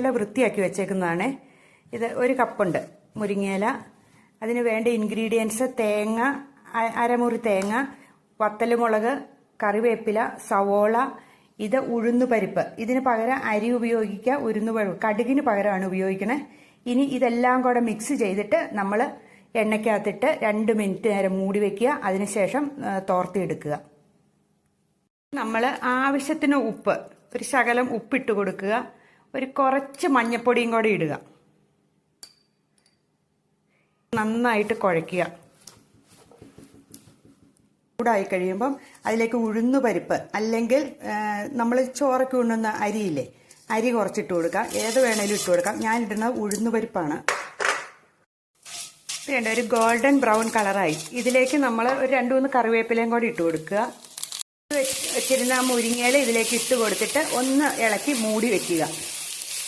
ഇല വൃത്തിയാക്കി വെച്ചേക്കുന്നതാണ്. ഇത് ഒരു കപ്പുണ്ട് മുരിങ്ങയില. അതിന് വേണ്ട ഇൻഗ്രീഡിയൻസ്: തേങ്ങ, അരമുറി തേങ്ങ, വത്തലുമുളക്, കറിവേപ്പില, സവോള, ഇത് ഉഴുന്നുപരിപ്പ്. ഇതിന് പകരം അരി ഉപയോഗിക്കുക, ഉഴുന്നുപരിപ്പ് കടുകിന് പകരമാണ് ഉപയോഗിക്കണേ. ഇനി ഇതെല്ലാം കൂടെ മിക്സ് ചെയ്തിട്ട് നമ്മൾ എണ്ണയ്ക്കകത്തിട്ട് 2 മിനിറ്റ് നേരം മൂടി വെക്കുക. അതിനുശേഷം തോർത്തിയെടുക്കുക. നമ്മൾ ആവശ്യത്തിന് ഉപ്പ്, ഒരു ശകലം ഉപ്പിട്ട് കൊടുക്കുക. ഒരു കുറച്ച് മഞ്ഞൾപ്പൊടിയും കൂടെ ഇടുക. നന്നായിട്ട് കുഴയ്ക്കുക. ചൂടായി കഴിയുമ്പം അതിലേക്ക് ഉഴുന്നുപരിപ്പ്, അല്ലെങ്കിൽ നമ്മൾ ചോറൊക്കെ ഉണ്ണുന്ന അരിയില്ലേ, അരി കുറച്ചിട്ട് കൊടുക്കാം. ഏത് വേണേലും ഇട്ട് കൊടുക്കാം. ഞാൻ ഇടുന്നത് ഉഴുന്നുപരിപ്പാണ്. വേണ്ട ഒരു ഗോൾഡൻ ബ്രൗൺ കളറായി. ഇതിലേക്ക് നമ്മൾ ഒരു 2-3 കറിവേപ്പിലയും കൂടി ഇട്ട് കൊടുക്കുക. വെച്ചിരുന്ന മുരിങ്ങയില ഇതിലേക്ക് ഇട്ട് കൊടുത്തിട്ട് ഒന്ന് ഇളക്കി മൂടി വെക്കുക.